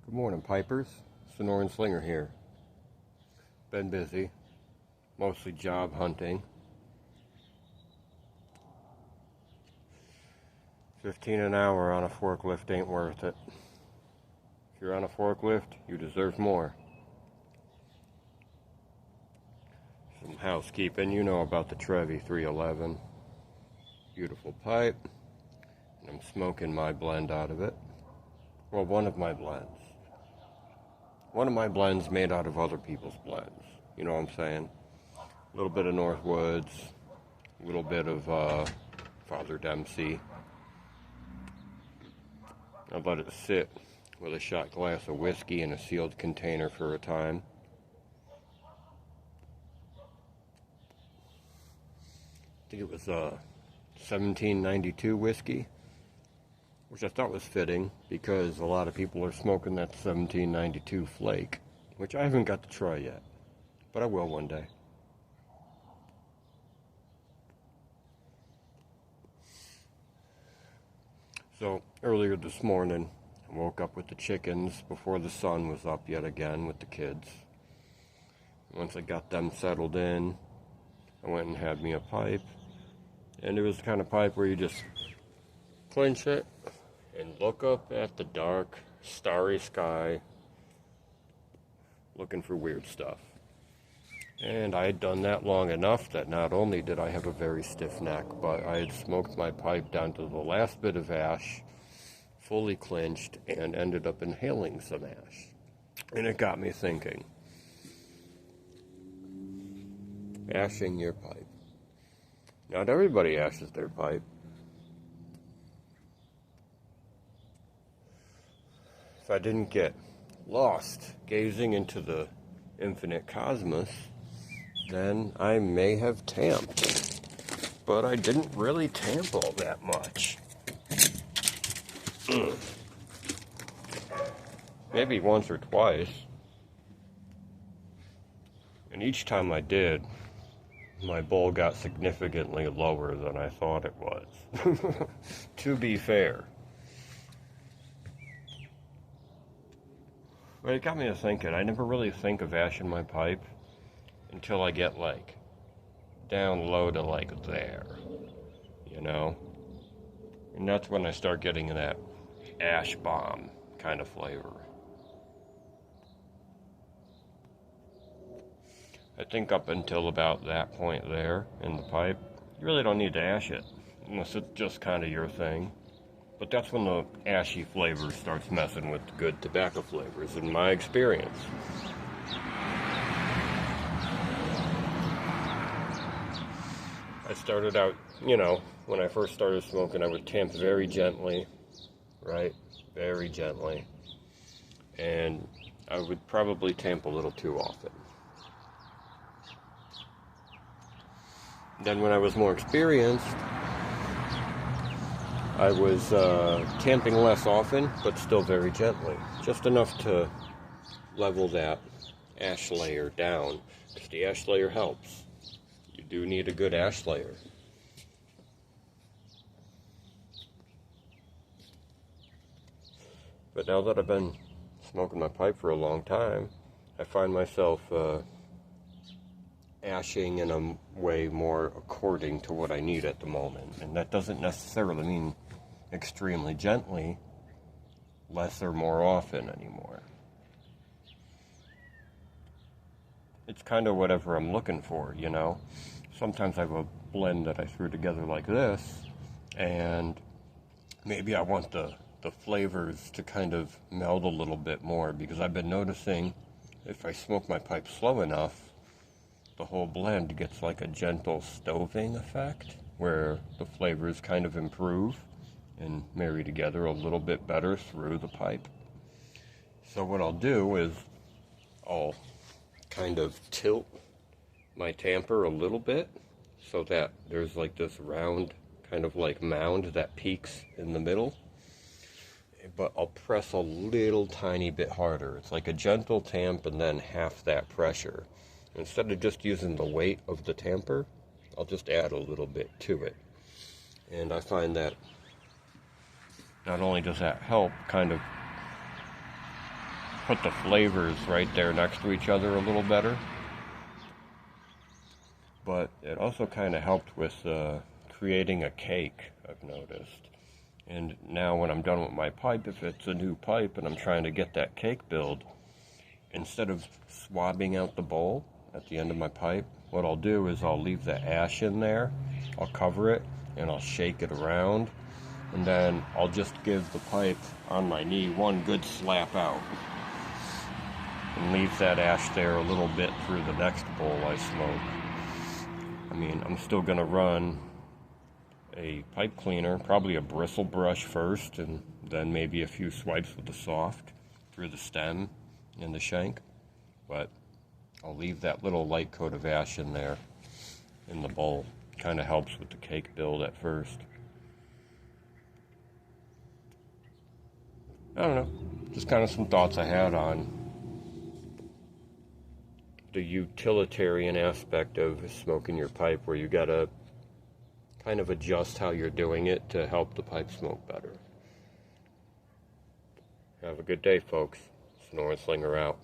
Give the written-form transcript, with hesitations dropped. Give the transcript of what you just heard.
Good morning, Pipers. Sonoran Slinger here. Been busy, mostly job hunting. 15 an hour on a forklift ain't worth it. If you're on a forklift, you deserve more. Some housekeeping, you know about the Trevi 311. Beautiful pipe. And I'm smoking my blend out of it. Well, one of my blends. One of my blends made out of other people's blends. You know what I'm saying? A little bit of Northwoods, a little bit of Father Dempsey. I let it sit with a shot glass of whiskey in a sealed container for a time. I think it was 1792 whiskey, which I thought was fitting because a lot of people are smoking that 1792 flake, which I haven't got to try yet, but I will one day. So earlier this morning, I woke up with the chickens before the sun was up yet again with the kids. Once I got them settled in, I went and had me a pipe, and it was the kind of pipe where you just clench it and look up at the dark, starry sky, looking for weird stuff. And I had done that long enough that not only did I have a very stiff neck, but I had smoked my pipe down to the last bit of ash, fully clenched, and ended up inhaling some ash. And it got me thinking. Ashing your pipe. Not everybody ashes their pipe. If I didn't get lost gazing into the infinite cosmos, then I may have tamped. But I didn't really tamp all that much. Maybe once or twice. And each time I did, my bowl got significantly lower than I thought it was. To be fair. But it got me to thinking. I never really think of ash in my pipe until I get, like, down low to, like, there. You know? And that's when I start getting that ash bomb kind of flavor. I think up until about that point there in the pipe, you really don't need to ash it, unless it's just kind of your thing. But that's when the ashy flavor starts messing with the good tobacco flavors, in my experience. I started out, when I first started smoking, I would tamp very gently, right? Very gently. And I would probably tamp a little too often. Then when I was more experienced, I was tamping less often, but still very gently. Just enough to level that ash layer down, because the ash layer helps. You do need a good ash layer. But now that I've been smoking my pipe for a long time, I find myself ashing in a way more according to what I need at the moment. And that doesn't necessarily mean extremely gently, less or more often anymore. It's kind of whatever I'm looking for, Sometimes I have a blend that I threw together like this, and maybe I want the flavors to kind of meld a little bit more, because I've been noticing if I smoke my pipe slow enough, the whole blend gets like a gentle stoving effect, where the flavors kind of improve and marry together a little bit better through the pipe. So what I'll do is I'll kind of tilt my tamper a little bit so that there's like this round kind of like mound that peaks in the middle, but I'll press a little tiny bit harder. It's like a gentle tamp and then half that pressure. Instead of just using the weight of the tamper, I'll just add a little bit to it. And I find that not only does that help kind of put the flavors right there next to each other a little better. But it also kind of helped with creating a cake, I've noticed. And now when I'm done with my pipe, if it's a new pipe and I'm trying to get that cake build, instead of swabbing out the bowl at the end of my pipe, what I'll do is I'll leave the ash in there, I'll cover it, and I'll shake it around, and then I'll just give the pipe on my knee one good slap out, and leave that ash there a little bit through the next bowl I smoke. I mean, I'm still going to run a pipe cleaner, probably a bristle brush first, and then maybe a few swipes with the soft through the stem and the shank. But I'll leave that little light coat of ash in there in the bowl. Kind of helps with the cake build at first. I don't know, just kind of some thoughts I had on the utilitarian aspect of smoking your pipe, where you gotta kind of adjust how you're doing it to help the pipe smoke better. Have a good day, folks. Snore and Slinger out.